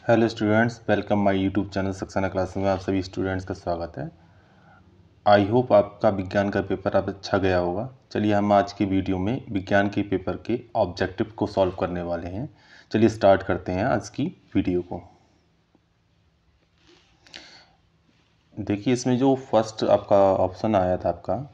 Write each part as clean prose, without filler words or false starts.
Hello students, welcome my YouTube channel Saxena classes में आप सभी स्टूडेंट्स का स्वागत है। आई होप आपका विज्ञान का पेपर अब अच्छा गया होगा। चलिए हम आज की वीडियो में विज्ञान के पेपर के ऑब्जेक्टिव को सॉल्व करने वाले हैं। चलिए स्टार्ट करते हैं आज की वीडियो को। देखिए इसमें जो फर्स्ट आपका ऑप्शन आया था आपका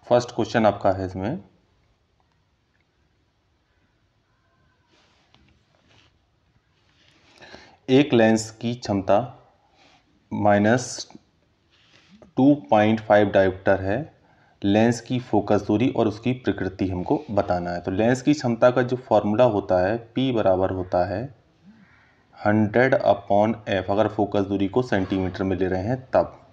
फर्स्ट क्वेश्चन आपका है इसमें एक लेंस की क्षमता -2.5 डायोप्टर है। लेंस की फोकस दूरी और उसकी प्रकृति हमको बताना है। तो लेंस की क्षमता का जो फॉर्मूला होता है P बराबर होता है 100/f। अगर फोकस दूरी को सेंटीमीटर में ले रहे हैं तब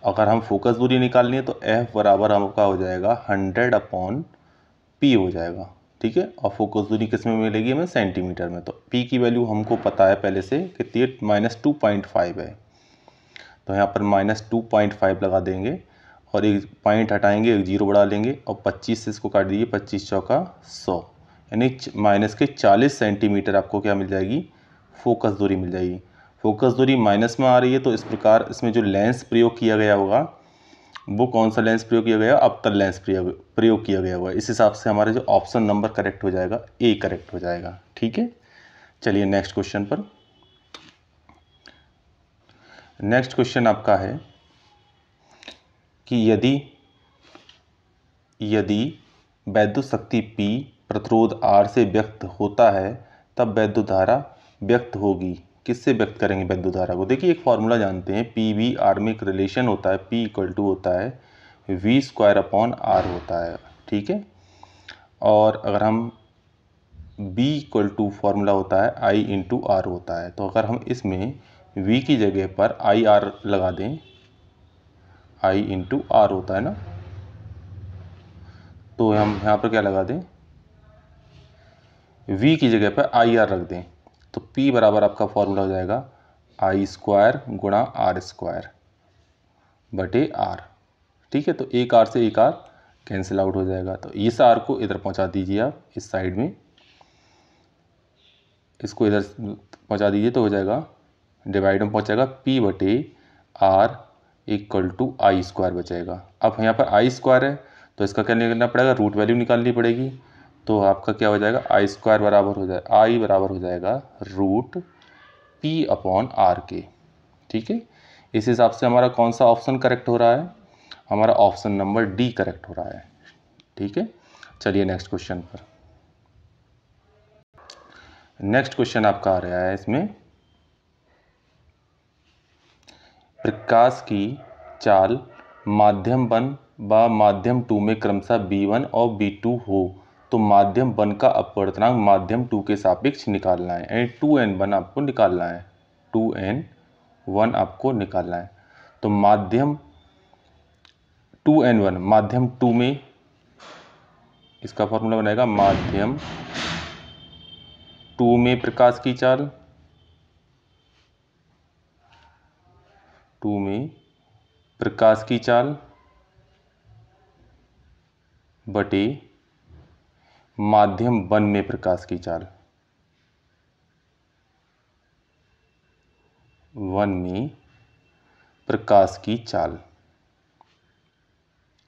अगर हम फोकस दूरी निकालनी है तो F बराबर हमका हो जाएगा 100/P हो जाएगा। ठीक है, और फोकस दूरी किस में मिलेगी हमें? सेंटीमीटर में। तो P की वैल्यू हमको पता है पहले से कितनी है, -2.5 है। तो यहाँ पर -2.5 लगा देंगे और एक पॉइंट हटाएंगे, एक जीरो बढ़ा लेंगे और 25 से इसको काट दीजिए, 25 चौका 100, यानी माइनस के 40 सेंटीमीटर आपको क्या मिल जाएगी? फोकस दूरी मिल जाएगी। फोकस दूरी माइनस में आ रही है तो इस प्रकार इसमें जो लेंस प्रयोग किया गया होगा वो कौन सा लेंस प्रयोग किया गया? अवतल लेंस प्रयोग किया गया होगा। इस हिसाब से हमारा जो ऑप्शन नंबर करेक्ट हो जाएगा ए करेक्ट हो जाएगा। ठीक है, चलिए नेक्स्ट क्वेश्चन पर। नेक्स्ट क्वेश्चन आपका है कि यदि वैद्युत शक्ति P प्रतिरोध R से व्यक्त होता है तब वैद्युत धारा व्यक्त होगी। किससे व्यक्त करेंगे वैद्युत धारा को? देखिए एक फॉर्मूला जानते हैं, PV R में एक रिलेशन होता है, P इक्वल टू होता है V²/R होता है। ठीक है, और अगर हम B इक्वल टू फॉर्मूला होता है I इंटू R होता है। तो अगर हम इसमें V की जगह पर IR लगा दें, I इंटू R होता है ना, तो हम यहाँ पर क्या लगा दें? V की जगह पर IR रख दें तो P बराबर आपका फॉर्मूला हो जाएगा I² गुणा R² बटे R। ठीक है, तो एक R से एक R कैंसिल आउट हो जाएगा। तो इस R को इधर पहुंचा दीजिए आप इस साइड में, इसको इधर पहुंचा दीजिए तो हो जाएगा डिवाइड में पहुंचेगा P बटे R इक्वल टू I² बचेगा। अब यहाँ पर I² है तो इसका क्या निकालना पड़ेगा? रूट वैल्यू निकालनी पड़ेगी। तो आपका क्या हो जाएगा? I² बराबर हो जाएगा I बराबर हो जाएगा √P/R के। ठीक है, इस हिसाब से हमारा कौन सा ऑप्शन करेक्ट हो रहा है? हमारा ऑप्शन नंबर डी करेक्ट हो रहा है। ठीक है, चलिए नेक्स्ट क्वेश्चन पर। नेक्स्ट क्वेश्चन आपका आ रहा है इसमें प्रकाश की चाल माध्यम 1 व माध्यम 2 में क्रमशः B1 और B2 हो तो माध्यम 1 का अपवर्तनांक माध्यम 2 के सापेक्ष निकालना है, यानी 2n1 आपको निकालना है। 2n1 आपको निकालना है। तो माध्यम 2n1 माध्यम 2 में इसका फॉर्मूला बनेगा माध्यम 2 में प्रकाश की चाल, 2 में प्रकाश की चाल बटे माध्यम 1 में प्रकाश की चाल, 1 में प्रकाश की चाल।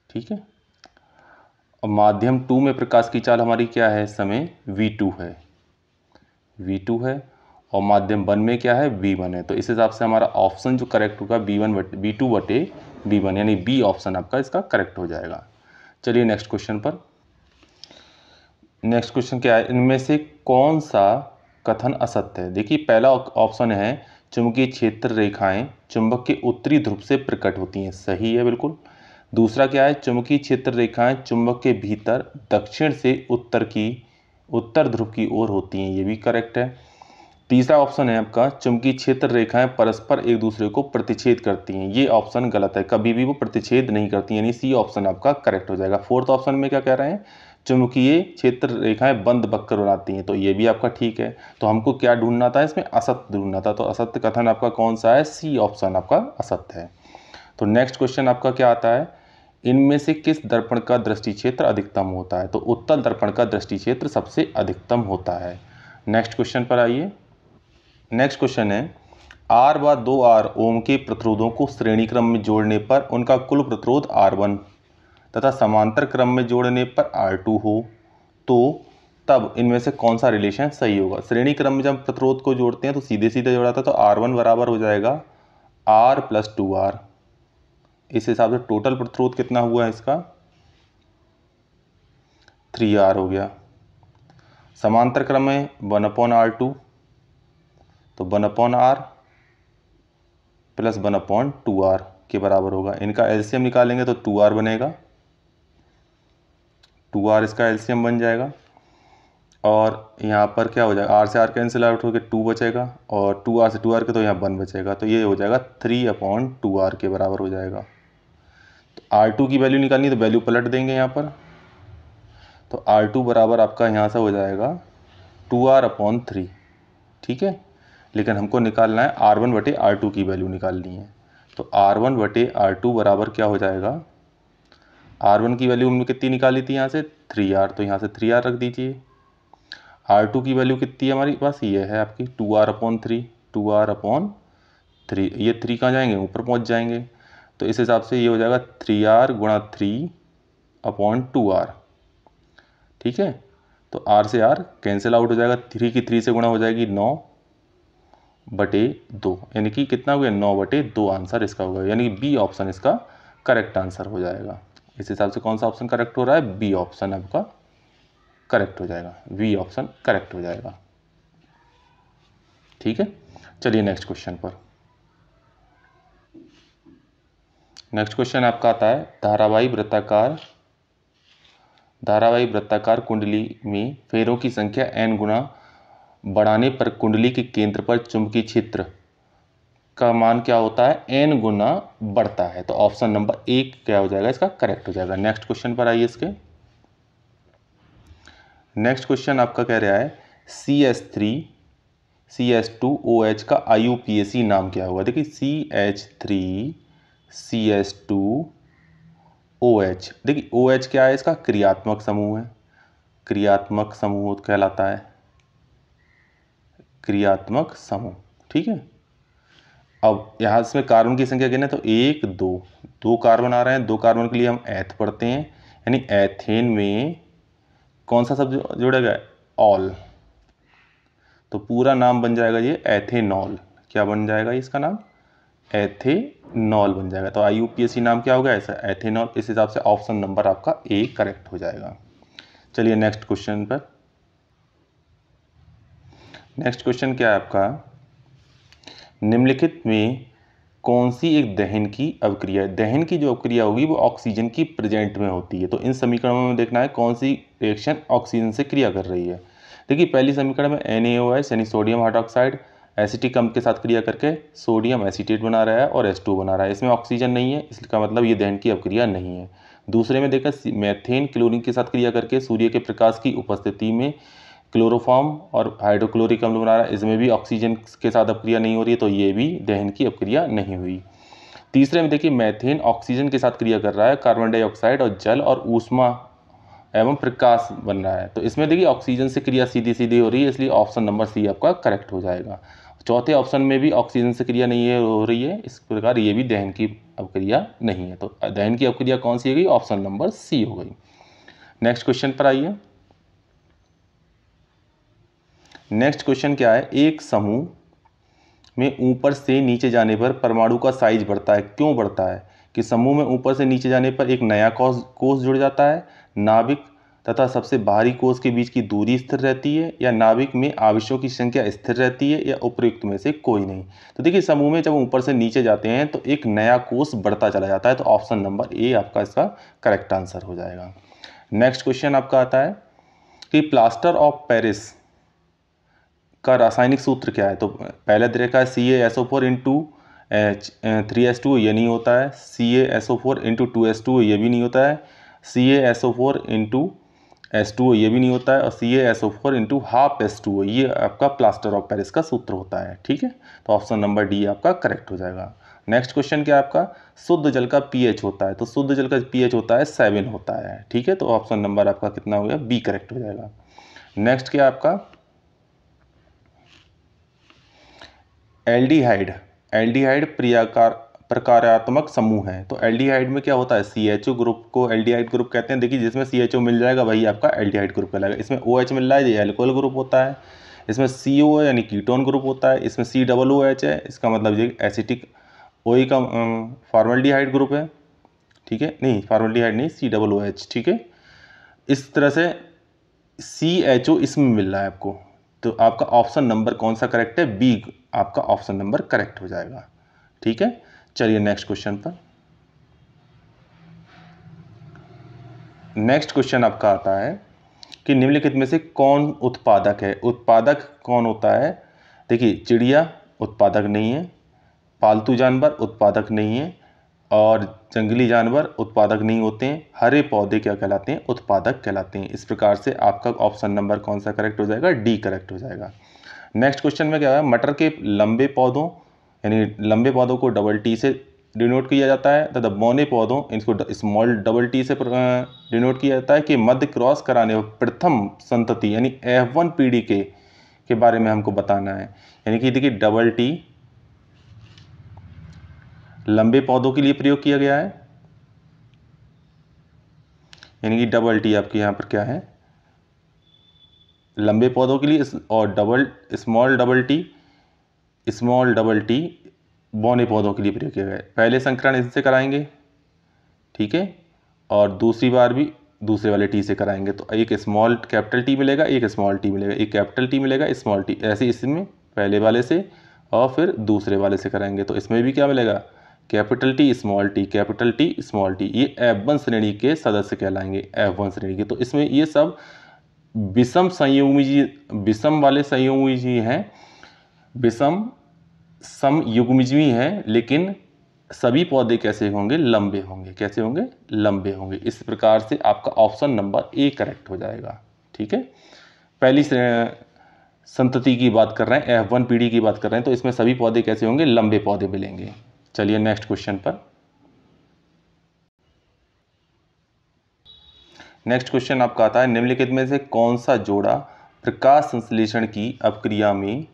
ठीक है, और माध्यम 2 में प्रकाश की चाल हमारी क्या है? समय V2 है, V2 है, और माध्यम 1 में क्या है? V1 है। तो इस हिसाब से हमारा ऑप्शन जो करेक्ट होगा V2 बटे V1, यानी बी ऑप्शन आपका इसका करेक्ट हो जाएगा। चलिए नेक्स्ट क्वेश्चन पर। नेक्स्ट क्वेश्चन क्या है? इनमें से कौन सा कथन असत्य है? देखिए पहला ऑप्शन है चुंबकीय क्षेत्र रेखाएं चुंबक के उत्तरी ध्रुव से प्रकट होती हैं, सही है बिल्कुल। दूसरा क्या है? चुंबकीय क्षेत्र रेखाएं चुंबक के भीतर दक्षिण से उत्तर ध्रुव की ओर होती हैं, ये भी करेक्ट है। तीसरा ऑप्शन है आपका चुंबकीय क्षेत्र रेखाएं परस्पर एक दूसरे को प्रतिच्छेद करती हैं। ये ऑप्शन गलत है, कभी भी वो प्रतिच्छेद नहीं करती, यानी सी ऑप्शन आपका करेक्ट हो जाएगा। फोर्थ ऑप्शन में क्या कह रहे हैं, चुंबकीय क्षेत्र रेखाएं बंद वक्र बनाती हैं, तो ये भी आपका ठीक है। तो हमको क्या ढूंढना था, इसमें असत्य ढूंढना था, तो असत्य कथन आपका कौन सा है, सी ऑप्शन आपका असत्य है। तो नेक्स्ट क्वेश्चन आपका क्या आता है, इनमें से किस दर्पण का दृष्टि क्षेत्र अधिकतम होता है, तो उत्तल दर्पण का दृष्टि क्षेत्र सबसे अधिकतम होता है। नेक्स्ट क्वेश्चन पर आइए। नेक्स्ट क्वेश्चन है, R व 2R ओम के प्रतिरोधों को श्रेणी क्रम में जोड़ने पर उनका कुल प्रतिरोध R1 तथा समांतर क्रम में जोड़ने पर R2 हो, तो तब इनमें से कौन सा रिलेशन सही होगा। श्रेणी क्रम में जब प्रतिरोध को जोड़ते हैं तो सीधे सीधे जोड़ा था, तो R1 बराबर हो जाएगा R + 2R। इस हिसाब से टोटल प्रतिरोध कितना हुआ है इसका, 3R हो गया। समांतर क्रम में 1/R2, तो 1/R + 1/2R के बराबर होगा। इनका एलसीएम निकालेंगे तो 2R बनेगा, 2R इसका एलसीएम बन जाएगा। और यहाँ पर क्या हो जाएगा, R से R कैंसिल आउट होकर 2 बचेगा, और 2R से 2R के तो यहाँ 1 बचेगा, तो ये हो जाएगा 3/2R के बराबर हो जाएगा। तो R2 की वैल्यू निकालनी है तो वैल्यू पलट देंगे यहाँ पर, तो R2 बराबर आपका यहाँ से हो जाएगा 2R/3, ठीक है। लेकिन हमको निकालना है R1/R2 की वैल्यू निकालनी है, तो R1/R2 बराबर क्या हो जाएगा, R1 की वैल्यू हमने कितनी निकाली थी यहाँ से 3R, तो यहाँ से 3R रख दीजिए। R2 की वैल्यू कितनी है हमारी पास, ये है आपकी 2R/3, 2R/3, ये 3 कहाँ जाएंगे, ऊपर पहुँच जाएंगे, तो इस हिसाब से ये हो जाएगा 3R × 3/2R, ठीक है। तो R से R कैंसिल आउट हो जाएगा, 3 की 3 से गुणा हो जाएगी 9/2, यानी कि कितना हो गया 9/2 आंसर इसका होगा, यानी कि बी ऑप्शन इसका करेक्ट आंसर हो जाएगा। इस हिसाब से कौन सा ऑप्शन करेक्ट हो रहा है, बी ऑप्शन आपका करेक्ट हो जाएगा, बी ऑप्शन करेक्ट हो जाएगा, ठीक है। चलिए नेक्स्ट क्वेश्चन पर। नेक्स्ट क्वेश्चन आपका आता है, धारावाही वृत्ताकार कुंडली में फेरों की संख्या n गुना बढ़ाने पर कुंडली के केंद्र पर चुंबकीय क्षेत्र का मान क्या होता है, n गुना बढ़ता है। तो ऑप्शन नंबर 1 क्या हो जाएगा, इसका करेक्ट हो जाएगा। नेक्स्ट क्वेश्चन पर आइए इसके। नेक्स्ट क्वेश्चन आपका कह रहा है CH3CH2OH का IUPAC नाम क्या होगा। देखिए CH3CH2OH, देखिए OH क्या है, इसका क्रियात्मक समूह है, क्रियात्मक समूह कहलाता है, क्रियात्मक समूह, ठीक है। अब यहाँ इसमें कार्बन की संख्या गिने तो 1 2 कार्बन आ रहे हैं, 2 कार्बन के लिए हम एथ पढ़ते हैं, यानी एथेन में कौन सा शब्द जोड़ेगा, ऑल, तो पूरा नाम बन जाएगा ये एथेनॉल। क्या बन जाएगा इसका नाम, एथेनॉल बन जाएगा। तो IUPAC नाम क्या होगा, ऐसा एथेनॉल। इस हिसाब से ऑप्शन नंबर आपका ए करेक्ट हो जाएगा। चलिए नेक्स्ट क्वेश्चन पर। नेक्स्ट क्वेश्चन क्या है आपका, निम्नलिखित में कौन सी एक दहन की अवक्रिया है। दहन की जो अवक्रिया होगी वो ऑक्सीजन की प्रेजेंट में होती है। तो इन समीकरणों में देखना है कौन सी रिएक्शन ऑक्सीजन से क्रिया कर रही है। देखिए पहली समीकरण में NaOH यानी सोडियम हाइड्रोक्साइड एसिटिक अम्ल के साथ क्रिया करके सोडियम एसीटेट बना रहा है और H2 बना रहा है, इसमें ऑक्सीजन नहीं है, इसका मतलब ये दहन की अवक्रिया नहीं है। दूसरे में देखा मैथेन क्लोरीन के साथ क्रिया करके सूर्य के प्रकाश की उपस्थिति में क्लोरोफॉर्म और हाइड्रोक्लोरिक अम्ल बना रहा है, इसमें भी ऑक्सीजन के साथ अपक्रिया नहीं हो रही है, तो ये भी दहन की अपक्रिया नहीं हुई। तीसरे में देखिए मैथेन ऑक्सीजन के साथ क्रिया कर रहा है, कार्बन डाइऑक्साइड और जल और ऊष्मा एवं प्रकाश बन रहा है, तो इसमें देखिए ऑक्सीजन से क्रिया सीधी सीधी हो रही है, इसलिए ऑप्शन नंबर सी आपका करेक्ट हो जाएगा। चौथे ऑप्शन में भी ऑक्सीजन से क्रिया नहीं हो रही है, इस प्रकार ये भी दहन की अपक्रिया नहीं है, तो दहन की अपक्रिया कौन सी हो गई, ऑप्शन नंबर सी हो गई। नेक्स्ट क्वेश्चन पर आइए। नेक्स्ट क्वेश्चन क्या है, एक समूह में ऊपर से नीचे जाने पर परमाणु का साइज बढ़ता है, क्यों बढ़ता है, कि समूह में ऊपर से नीचे जाने पर एक नया कोष जुड़ जाता है, नाभिक तथा सबसे बाहरी कोष के बीच की दूरी स्थिर रहती है, या नाभिक में आवेशों की संख्या स्थिर रहती है, या उपयुक्त में से कोई नहीं। तो देखिए समूह में जब ऊपर से नीचे जाते हैं तो एक नया कोष बढ़ता चला जाता है, तो ऑप्शन नंबर ए आपका इसका करेक्ट आंसर हो जाएगा। नेक्स्ट क्वेश्चन आपका आता है कि प्लास्टर ऑफ पेरिस का रासायनिक सूत्र क्या है? तो पहले दे रखा है CaSO4 इंटू 3H2, ये नहीं होता है। CaSO4 इंटू 2H2, ये भी नहीं होता है। CaSO4 इंटू H2O, ये भी नहीं होता है। और CaSO4 इंटू हाफ H2O, ये आपका प्लास्टर ऑफ पेरिस का सूत्र होता है। ठीक है, तो ऑप्शन नंबर डी आपका करेक्ट हो जाएगा। नेक्स्ट क्वेश्चन क्या आपका, शुद्ध जल का pH होता है? तो शुद्ध जल का pH होता है 7 होता है। ठीक है, तो ऑप्शन नंबर आपका कितना हो गया, बी करेक्ट हो जाएगा। नेक्स्ट क्या आपका, एल्डिहाइड। एल्डिहाइड प्रकार्यात्मक समूह है। तो एल्डिहाइड में क्या होता है, CHO ग्रुप को एल्डिहाइड ग्रुप कहते हैं। देखिए, जिसमें CHO मिल जाएगा वही आपका एल्डिहाइड ग्रुप कहलाएगा। इसमें OH मिल रहा है, ये एल्कोहल ग्रुप होता है। इसमें CO है यानी कीटोन ग्रुप होता है। इसमें COOH है, इसका मतलब ये एसिटिक OE का फॉर्मल्डिहाइड ग्रुप है। ठीक है, नहीं फॉर्मल्डिहाइड नहीं, COOH। ठीक है, इस तरह से CHO इसमें मिल रहा है आपको। तो आपका ऑप्शन नंबर कौन सा करेक्ट है, बी आपका ऑप्शन नंबर करेक्ट हो जाएगा। ठीक है, चलिए नेक्स्ट क्वेश्चन पर। नेक्स्ट क्वेश्चन आपका आता है कि निम्नलिखित में से कौन उत्पादक है? उत्पादक कौन होता है? देखिए, चिड़िया उत्पादक नहीं है, पालतू जानवर उत्पादक नहीं है, और जंगली जानवर उत्पादक नहीं होते हैं। हरे पौधे क्या कहलाते हैं, उत्पादक कहलाते हैं। इस प्रकार से आपका ऑप्शन नंबर कौन सा करेक्ट हो जाएगा, डी करेक्ट हो जाएगा। नेक्स्ट क्वेश्चन में क्या है, मटर के लंबे पौधों यानी लंबे पौधों को डबल टी से डिनोट किया जाता है तथा बौने पौधों इनको स्मॉल डबल टी से डिनोट किया जाता है कि मध्य क्रॉस कराने पर प्रथम संतति यानी F1 पीढ़ी के बारे में हमको बताना है। यानी कि देखिए, डबल टी लंबे पौधों के लिए प्रयोग किया गया है, यानी कि डबल टी आपके यहाँ पर क्या है, लंबे पौधों के लिए, और स्मॉल डबल टी बौने पौधों के लिए प्रयोग किया गया है। पहले संकरण इससे कराएंगे, ठीक है, और दूसरी बार भी दूसरे वाले टी से कराएंगे। तो एक स्मॉल कैपिटल टी मिलेगा, एक स्मॉल टी मिलेगा, एक कैपिटल टी मिलेगा, स्मॉल टी, ऐसे इसमें पहले वाले से और फिर दूसरे वाले से कराएंगे। तो इसमें भी क्या मिलेगा, capital T small T, capital T small T. ये F1 श्रेणी के सदस्य कहलाएंगे, F1 श्रेणी के। तो इसमें ये सब विषम वाले संयुग्मी हैं, विषम समयुग्मी हैं, लेकिन सभी पौधे कैसे होंगे, लंबे होंगे। कैसे होंगे, लंबे होंगे। इस प्रकार से आपका ऑप्शन नंबर ए करेक्ट हो जाएगा। ठीक है, पहली संतति की बात कर रहे हैं, F1 पीढ़ी की बात कर रहे हैं, तो इसमें सभी पौधे कैसे होंगे, लंबे पौधे मिलेंगे। चलिए नेक्स्ट क्वेश्चन पर। नेक्स्ट क्वेश्चन आपका आता है, निम्नलिखित में से कौन सा जोड़ा प्रकाश संश्लेषण की अपक्रिया में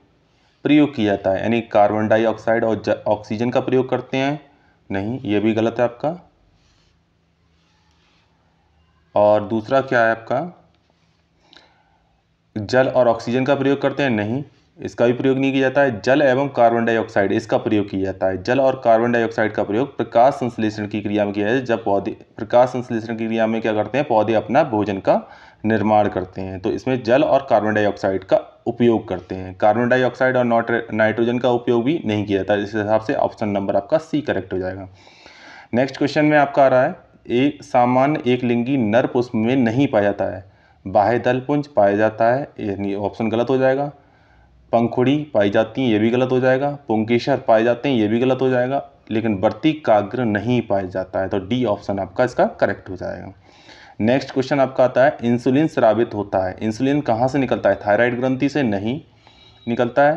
प्रयोग किया जाता है? यानी कार्बन डाइऑक्साइड और ऑक्सीजन का प्रयोग करते हैं? नहीं, ये भी गलत है आपका। और दूसरा क्या है आपका, जल और ऑक्सीजन का प्रयोग करते हैं? नहीं, इसका भी प्रयोग नहीं किया जाता है। जल एवं कार्बन डाइऑक्साइड, इसका प्रयोग किया जाता है। जल और कार्बन डाइऑक्साइड का प्रयोग प्रकाश संश्लेषण की क्रिया में किया जाए, जब पौधे प्रकाश संश्लेषण की क्रिया में क्या करते हैं, पौधे अपना भोजन का निर्माण करते हैं। तो इसमें जल और कार्बन डाइऑक्साइड का उपयोग करते हैं। कार्बन डाइऑक्साइड और नाइट्रोजन का उपयोग भी नहीं किया जाता। इस हिसाब से ऑप्शन नंबर आपका सी करेक्ट हो जाएगा। नेक्स्ट क्वेश्चन में आपका आ रहा है, एक सामान्य एक लिंगी नर पुष्प में नहीं पाया जाता है, बाह्य दल पुंज पाया जाता है, यानी ऑप्शन गलत हो जाएगा। पंखुड़ी पाई जाती हैं, ये भी गलत हो जाएगा। पुंकेसर पाए जाते हैं, ये भी गलत हो जाएगा। लेकिन वर्तिकाग्र नहीं पाया जाता है, तो डी ऑप्शन आपका इसका करेक्ट हो जाएगा। नेक्स्ट क्वेश्चन आपका आता है, इंसुलिन स्रावित होता है। इंसुलिन कहाँ से निकलता है, थायराइड ग्रंथि से नहीं निकलता है,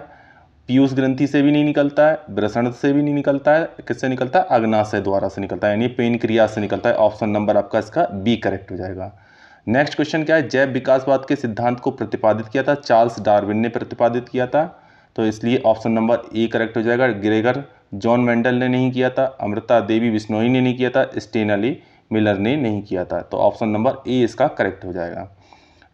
पीयूष ग्रंथि से भी नहीं निकलता है, वृषण से भी नहीं निकलता है, किससे निकलता है, अग्नाशय द्वारा से निकलता है, यानी पेनक्रियाज से निकलता है। ऑप्शन नंबर आपका इसका बी करेक्ट हो जाएगा। नेक्स्ट क्वेश्चन क्या है, जैव विकासवाद के सिद्धांत को प्रतिपादित किया था, चार्ल्स डार्विन ने प्रतिपादित किया था, तो इसलिए ऑप्शन नंबर ए करेक्ट हो जाएगा। ग्रेगर जॉन मेंडल ने नहीं किया था, अमृता देवी बिश्नोई ने नहीं किया था, स्टेनली मिलर ने नहीं किया था। तो ऑप्शन नंबर ए इसका करेक्ट हो जाएगा।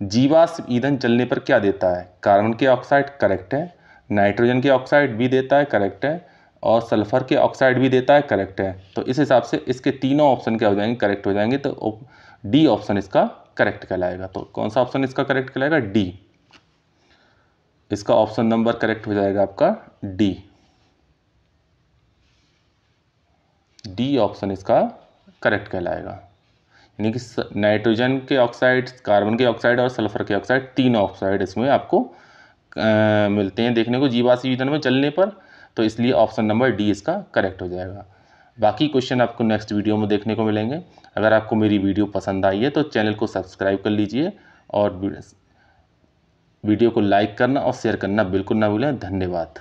जीवाश्म ईंधन जलने पर क्या देता है, कार्बन के ऑक्साइड करेक्ट है, नाइट्रोजन के ऑक्साइड भी देता है करेक्ट है, और सल्फर के ऑक्साइड भी देता है करेक्ट है। तो इस हिसाब से इसके तीनों ऑप्शन क्या हो जाएंगे, करेक्ट हो जाएंगे। तो डी ऑप्शन इसका करेक्ट कहलाएगा। तो कौन सा ऑप्शन इसका करेक्ट कहलाएगा, डी। इसका ऑप्शन नंबर करेक्ट हो जाएगा आपका डी। डी ऑप्शन इसका करेक्ट कहलाएगा, यानी कि नाइट्रोजन के ऑक्साइड, कार्बन के ऑक्साइड और सल्फर के ऑक्साइड, तीनों ऑक्साइड इसमें आपको मिलते हैं देखने को जीवाश्म ईंधन में जलने पर, तो इसलिए ऑप्शन नंबर डी इसका करेक्ट हो जाएगा। बाकी क्वेश्चन आपको नेक्स्ट वीडियो में देखने को मिलेंगे। अगर आपको मेरी वीडियो पसंद आई है तो चैनल को सब्सक्राइब कर लीजिए और वीडियो को लाइक करना और शेयर करना बिल्कुल ना भूलें। धन्यवाद।